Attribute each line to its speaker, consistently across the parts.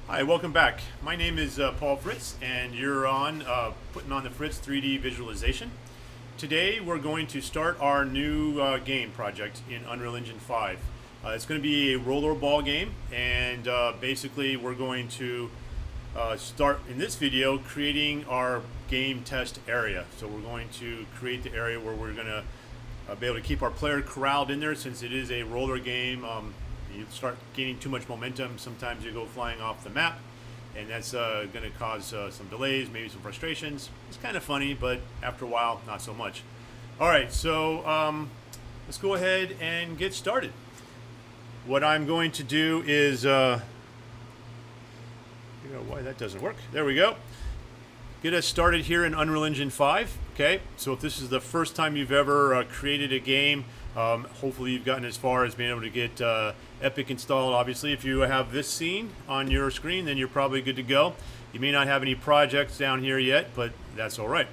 Speaker 1: Hi, welcome back. My name is Paul Fritz, and you're on putting on the Fritz 3D visualization. Today we're going to start our new game project in Unreal Engine 5. It's going to be a rollerball game, and basically we're going to start in this video creating our game test area. So we're going to create the area where we're going to be able to keep our player corralled in there, since it is a roller game. You start gaining too much momentum, sometimes you go flying off the map, and that's going to cause some delays, maybe some frustrations. It's kind of funny, but after a while, not so much. All right, so let's go ahead and get started. What I'm going to do is, figure out why that doesn't work. There we go. Get us started here in Unreal Engine 5. Okay, so if this is the first time you've ever created a game, hopefully you've gotten as far as being able to get Epic installed. Obviously, if you have this scene on your screen, then you're probably good to go. You may not have any projects down here yet, but that's all right.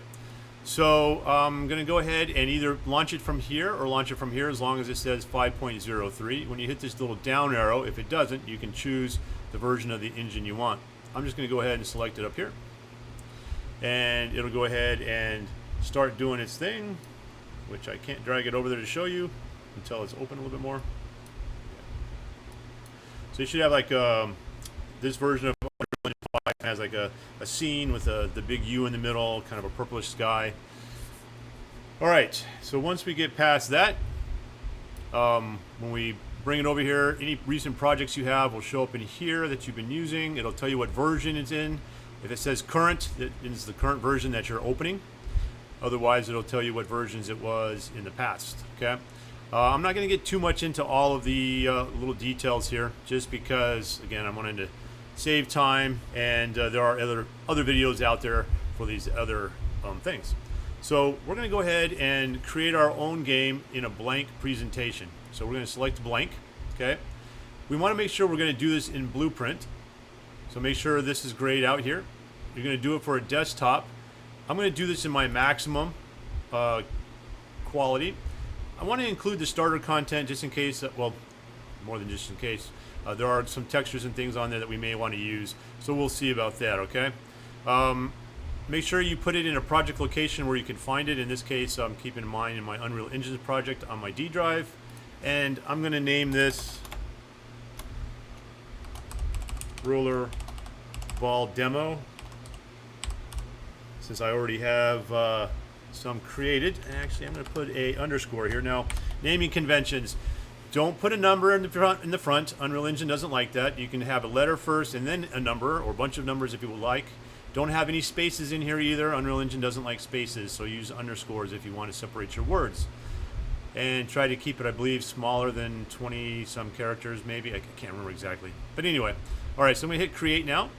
Speaker 1: So I'm going to go ahead and either launch it from here or launch it from here, as long as it says 5.03. When you hit this little down arrow, if it doesn't, you can choose the version of the engine you want. I'm just going to go ahead and select it up here, and it'll go ahead and start doing its thing, which I can't drag it over there to show you until it's open a little bit more. So you should have like this version of Unreal Engine 5 has like a scene with the big U in the middle, kind of a purplish sky. All right, so once we get past that, when we bring it over here, any recent projects you have will show up in here that you've been using. It'll tell you what version it's in. If it says current, that is the current version that you're opening. Otherwise, it'll tell you what versions it was in the past. Okay. I'm not going to get too much into all of the little details here, just because, again, I'm wanting to save time, and there are other videos out there for these other things. So we're going to go ahead and create our own game in a blank presentation. So we're going to select blank. Okay. We want to make sure we're going to do this in Blueprint. So make sure this is grayed out here. You're going to do it for a desktop. I'm going to do this in my maximum quality. I want to include the starter content just in case, well, more than just in case. There are some textures and things on there that we may want to use, so we'll see about that, okay? Make sure you put it in a project location where you can find it. In this case, I'm keeping in mind in my Unreal Engine project on my D drive, and I'm going to name this Rollerball Demo, since I already have some created. Actually, I'm going to put a underscore here. Now, naming conventions. Don't put a number in the front. Unreal Engine doesn't like that. You can have a letter first and then a number, or a bunch of numbers if you would like. Don't have any spaces in here either. Unreal Engine doesn't like spaces, so use underscores if you want to separate your words. And try to keep it, I believe, smaller than 20 some characters, maybe. I can't remember exactly. But anyway. All right, so I'm going to hit create now.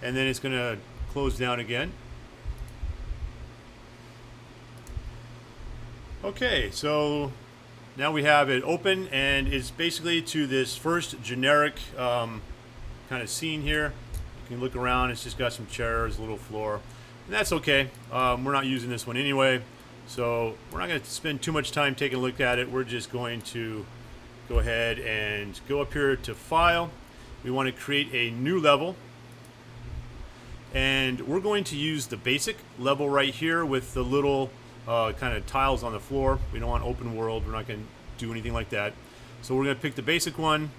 Speaker 1: And then it's going to close down again. Okay, so now we have it open, and it's basically to this first generic kind of scene here. You can look around. It's just got some chairs, a little floor, and that's okay. We're not using this one anyway, so we're not going to spend too much time taking a look at it. We're just going to go ahead and go up here to File. We want to create a new level. And we're going to use the basic level right here with the little kind of tiles on the floor. We don't want open world. We're not going to do anything like that. So we're going to pick the basic one,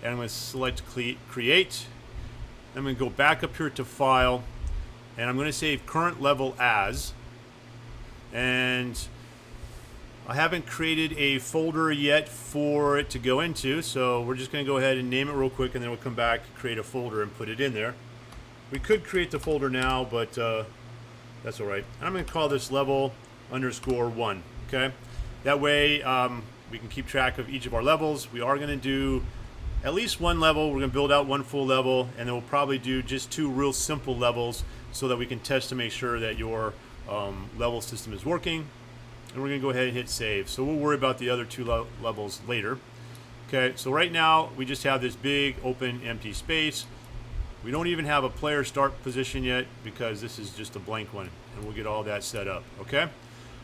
Speaker 1: and I'm going to select create. I'm going to go back up here to File, and I'm going to save current level as. And I haven't created a folder yet for it to go into, so we're just going to go ahead and name it real quick, and then we'll come back, create a folder, and put it in there. We could create the folder now, but that's all right. I'm going to call this level _1, okay? That way we can keep track of each of our levels. We are going to do at least one level. We're going to build out one full level, and then we'll probably do just two real simple levels so that we can test to make sure that your level system is working. And we're going to go ahead and hit save. So we'll worry about the other two levels later. Okay, so right now we just have this big open empty space. We don't even have a player start position yet because this is just a blank one, and we'll get all that set up, okay?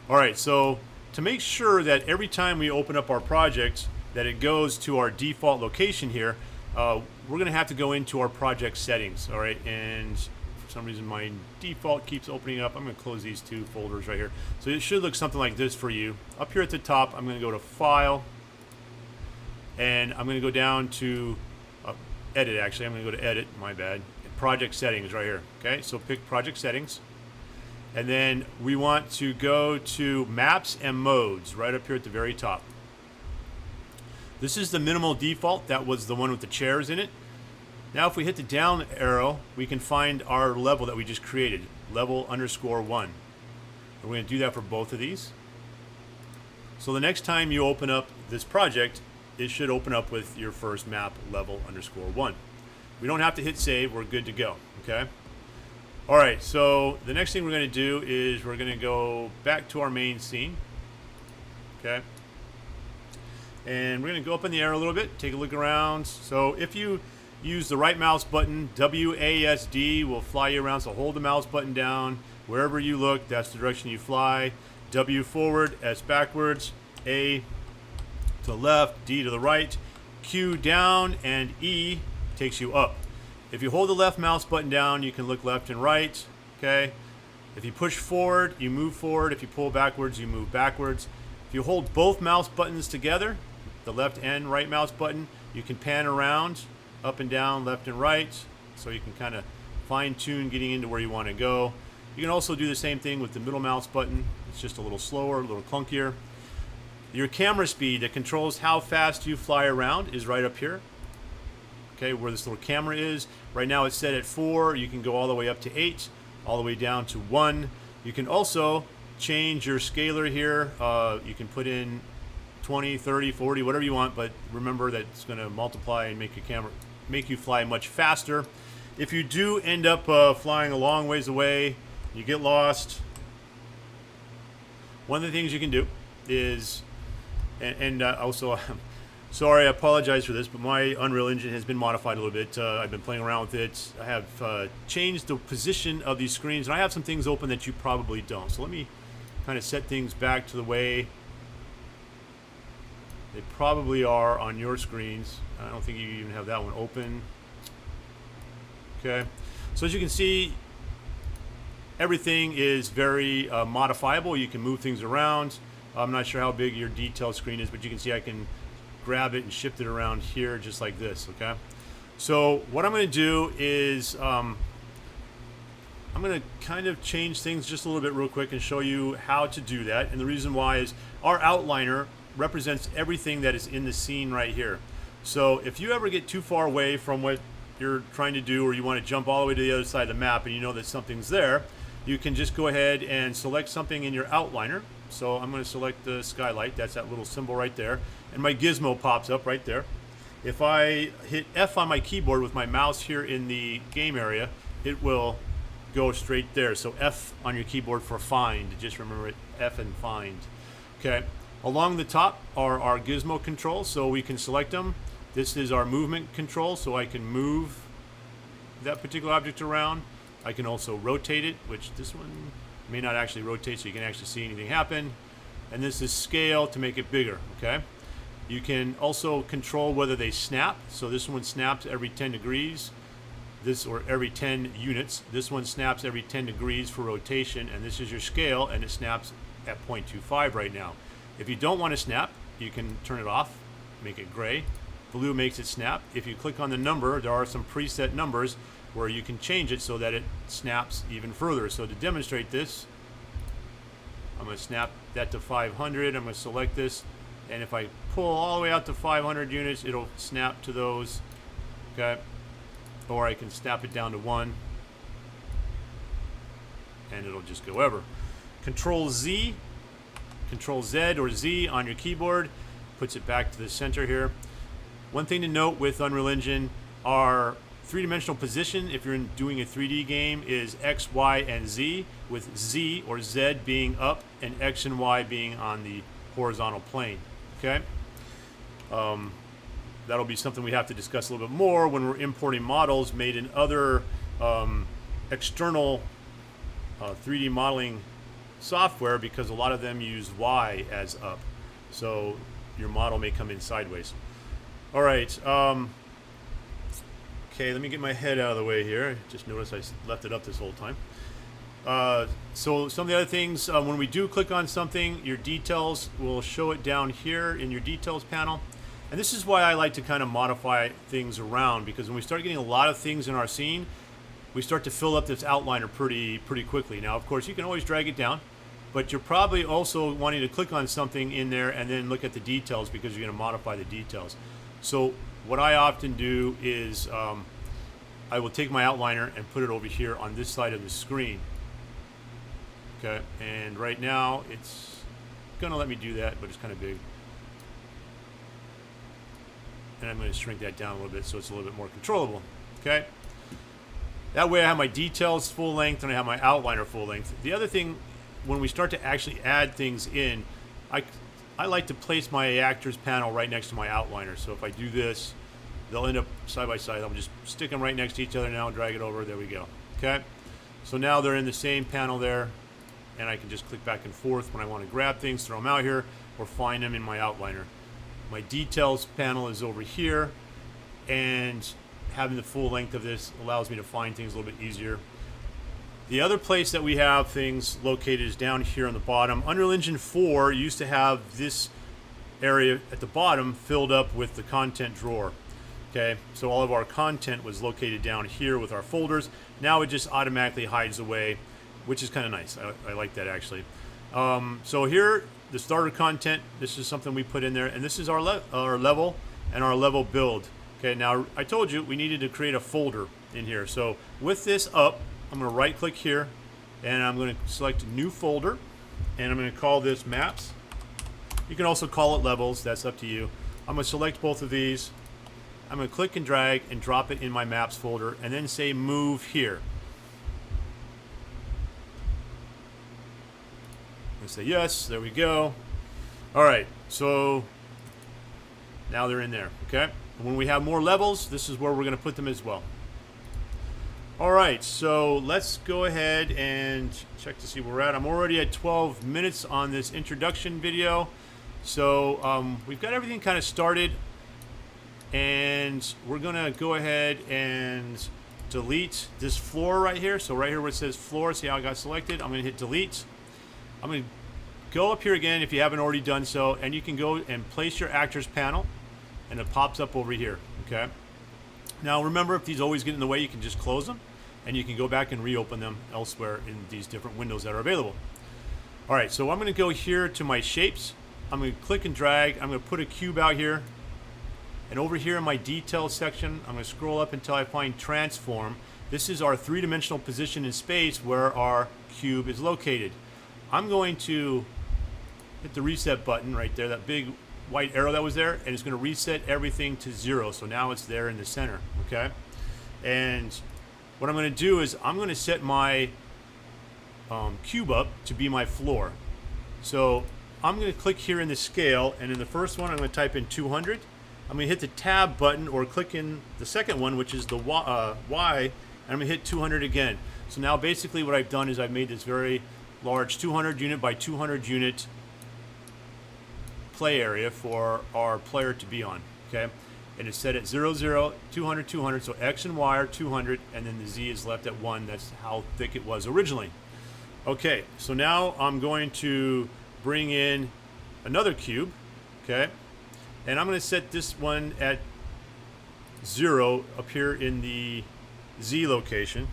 Speaker 1: All right, so to make sure that every time we open up our project, that it goes to our default location here, we're going to have to go into our project settings. All right, and for some reason my default keeps opening up. I'm going to close these two folders right here. So it should look something like this for you. Up here at the top, I'm going to go to File, and I'm going to go down to Edit. Actually, I'm going to go to Edit. My bad. Project Settings right here. Okay, so pick Project Settings, and then we want to go to Maps and Modes right up here at the very top. This is the minimal default. That was the one with the chairs in it. Now if we hit the down arrow, we can find our level that we just created, level _1. And we're going to do that for both of these. So the next time you open up this project, it should open up with your first map, level _1. We don't have to hit save. We're good to go. Okay. All right. So the next thing we're going to do is we're going to go back to our main scene. Okay. And we're going to go up in the air a little bit, take a look around. So if you use the right mouse button, WASD will fly you around. So hold the mouse button down. Wherever you look, that's the direction you fly. W forward, S backwards, A to the left, D to the right, Q down, and E takes you up. If you hold the left mouse button down, you can look left and right. Okay. If you push forward, you move forward. If you pull backwards, you move backwards. If you hold both mouse buttons together, the left and right mouse button, you can pan around, up and down, left and right, so you can kind of fine-tune getting into where you want to go. You can also do the same thing with the middle mouse button. It's just a little slower, a little clunkier. Your camera speed that controls how fast you fly around is right up here. Okay, where this little camera is. Right now it's set at 4. You can go all the way up to 8, all the way down to 1. You can also change your scalar here. You can put in 20, 30, 40, whatever you want, but remember that it's going to multiply and make you fly much faster. If you do end up flying a long ways away, you get lost, one of the things you can do is, and also, sorry, I apologize for this, but my Unreal Engine has been modified a little bit. I've been playing around with it. I have changed the position of these screens, and I have some things open that you probably don't. So let me kind of set things back to the way they probably are on your screens. I don't think you even have that one open. Okay, so as you can see, everything is very modifiable. You can move things around. I'm not sure how big your detail screen is, but you can see I can grab it and shift it around here just like this. Okay, so what I'm going to do is I'm going to kind of change things just a little bit real quick and show you how to do that. And the reason why is our outliner represents everything that is in the scene right here. So if you ever get too far away from what you're trying to do, or you want to jump all the way to the other side of the map and you know that something's there, you can just go ahead and select something in your outliner. So I'm going to select the skylight. That's that little symbol right there, and my gizmo pops up right there. If I hit F on my keyboard with my mouse here in the game area, it will go straight there. So F on your keyboard for find. Just remember it, F and find. Okay. Along the top are our gizmo controls, so we can select them. This is our movement control, so I can move that particular object around. I can also rotate it, which this one may not actually rotate, so you can actually see anything happen. And this is scale to make it bigger. Okay. You can also control whether they snap. So this one snaps every 10 degrees. This, or every 10 units. This one snaps every 10 degrees for rotation, and this is your scale, and it snaps at 0.25 right now. If you don't want to snap, you can turn it off, make it gray. Blue makes it snap. If you click on the number, there are some preset numbers where you can change it so that it snaps even further. So to demonstrate this, I'm going to snap that to 500. I'm going to select this, and if I pull all the way out to 500 units, it'll snap to those. Okay, or I can snap it down to 1, and it'll just go ever. Control Z, Control Z or Z on your keyboard puts it back to the center here. One thing to note with Unreal Engine, our three-dimensional position, if you're doing a 3D game, is X, Y, and Z, with Z or Z being up and X and Y being on the horizontal plane. Okay, that'll be something we have to discuss a little bit more when we're importing models made in other external 3D modeling software, because a lot of them use Y as up. So your model may come in sideways. All right. Okay, let me get my head out of the way here. Just noticed I left it up this whole time. So some of the other things, when we do click on something, your details will show it down here in your details panel. And this is why I like to kind of modify things around, because when we start getting a lot of things in our scene, we start to fill up this outliner pretty quickly. Now, of course, you can always drag it down, but you're probably also wanting to click on something in there and then look at the details, because you're going to modify the details. So what I often do is I will take my outliner and put it over here on this side of the screen. Okay, and right now it's going to let me do that, but it's kind of big. And I'm going to shrink that down a little bit so it's a little bit more controllable. Okay, that way I have my details full length and I have my outliner full length. The other thing, when we start to actually add things in, I like to place my actors panel right next to my outliner. So if I do this, they'll end up side by side. I'll just stick them right next to each other now, drag it over. There we go. Okay, so now they're in the same panel there, and I can just click back and forth when I want to grab things, throw them out here, or find them in my outliner. My details panel is over here, and having the full length of this allows me to find things a little bit easier. The other place that we have things located is down here on the bottom. Unreal Engine 4 used to have this area at the bottom filled up with the content drawer. Okay, so all of our content was located down here with our folders. Now it just automatically hides away, which is kind of nice. I like that, actually. So here, the starter content, this is something we put in there, and this is our level and our level build. Okay, now I told you we needed to create a folder in here. So with this up, I'm going to right click here, and I'm going to select new folder, and I'm going to call this maps. You can also call it levels, that's up to you. I'm going to select both of these. I'm going to click and drag and drop it in my maps folder, and then say move here. And say yes, there we go. All right, so now they're in there. Okay, and when we have more levels, this is where we're going to put them as well. All right, so let's go ahead and check to see where we're at. I'm already at 12 minutes on this introduction video, so we've got everything kind of started, and we're going to go ahead and delete this floor right here. So right here where it says floor, see how I got selected? I'm going to hit delete. I'm going to go up here again if you haven't already done so, and you can go and place your actors panel, and it pops up over here. Okay. Now remember, if these always get in the way, you can just close them, and you can go back and reopen them elsewhere in these different windows that are available. All right, so I'm going to go here to my shapes. I'm going to click and drag. I'm going to put a cube out here, and over here in my details section, I'm going to scroll up until I find transform. This is our three-dimensional position in space where our cube is located. I'm going to hit the reset button right there, that big white arrow that was there, and it's going to reset everything to 0. So now it's there in the center. Okay, and what I'm going to do is I'm going to set my cube up to be my floor. So I'm going to click here in the scale, and in the first one I'm going to type in 200. I'm going to hit the tab button or click in the second one, which is the Y, and I'm going to hit 200 again. So now basically what I've done is I've made this very large 200 unit by 200 unit play area for our player to be on. Okay, and it's set at 0, 0, 200, 200. So X and Y are 200, and then the Z is left at 1. That's how thick it was originally. Okay, so now I'm going to bring in another cube. Okay, and I'm going to set this one at 0 up here in the Z location.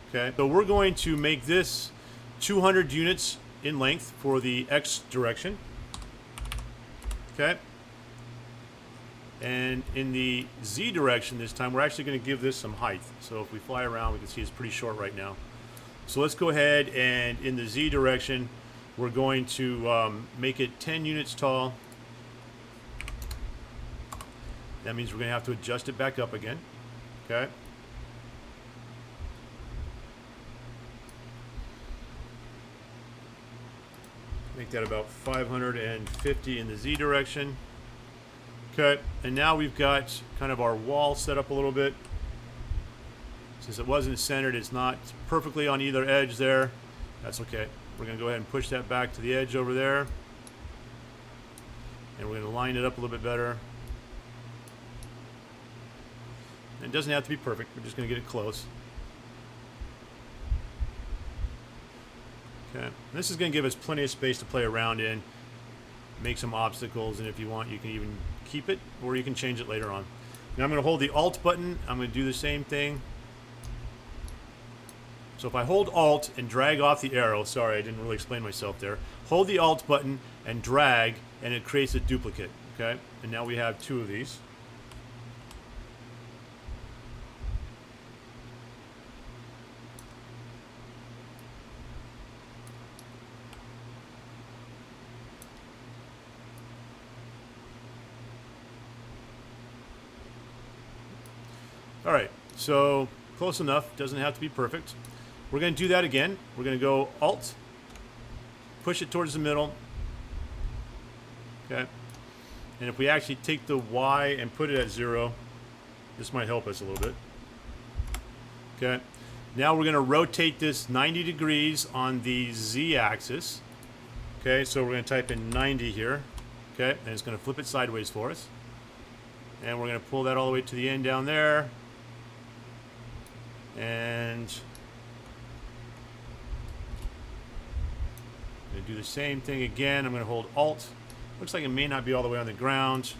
Speaker 1: Okay, so we're going to make this 200 units in length for the X direction. Okay, and in the Z direction this time, we're actually going to give this some height. So if we fly around, we can see it's pretty short right now. So let's go ahead, and in the Z direction, we're going to make it 10 units tall. That means we're going to have to adjust it back up again. Okay. Make that about 550 in the Z direction. Okay, and now we've got kind of our wall set up a little bit. Since it wasn't centered, it's not perfectly on either edge there. That's okay. We're going to go ahead and push that back to the edge over there. And we're going to line it up a little bit better. And it doesn't have to be perfect. We're just going to get it close. Okay. And this is going to give us plenty of space to play around in, make some obstacles, and if you want, you can even keep it, or you can change it later on. Now I'm going to hold the Alt button. I'm going to do the same thing. So if I hold Alt and drag off the arrow, sorry, I didn't really explain myself there. Hold the Alt button and drag, and it creates a duplicate. Okay, and now we have two of these. All right, so close enough. Doesn't have to be perfect. We're going to do that again. We're going to go Alt, push it towards the middle. Okay. And if we actually take the Y and put it at 0, this might help us a little bit. Okay. Now we're going to rotate this 90 degrees on the Z axis. Okay, so we're going to type in 90 here. Okay, and it's going to flip it sideways for us. And we're going to pull that all the way to the end down there. And I'm going to do the same thing again. I'm going to hold Alt. Looks like it may not be all the way on the ground.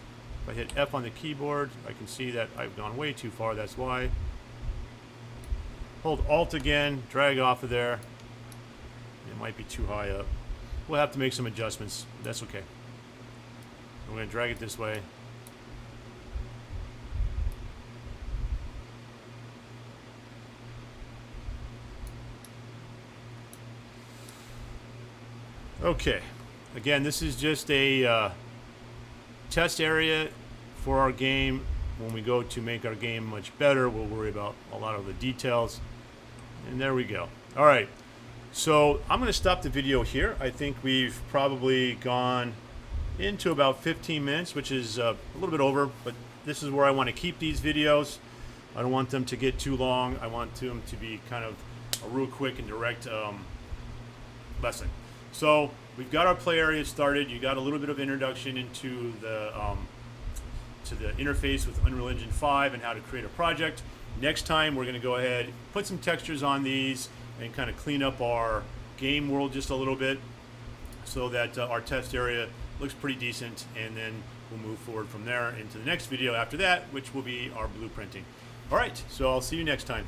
Speaker 1: If I hit F on the keyboard, I can see that I've gone way too far. That's why. Hold Alt again, drag off of there. It might be too high up. We'll have to make some adjustments. That's okay. We're going to drag it this way. Okay, again, this is just a test area for our game. When we go to make our game much better, we'll worry about a lot of the details. And there we go. All right, so I'm going to stop the video here. I think we've probably gone into about 15 minutes, which is a little bit over, but this is where I want to keep these videos. I don't want them to get too long. I want them to be kind of a real quick and direct lesson. So we've got our play area started. You got a little bit of introduction into the interface with Unreal Engine 5 and how to create a project. Next time we're going to go ahead, put some textures on these, and kind of clean up our game world just a little bit so that our test area looks pretty decent, and then we'll move forward from there into the next video after that, which will be our blueprinting. All right, so I'll see you next time.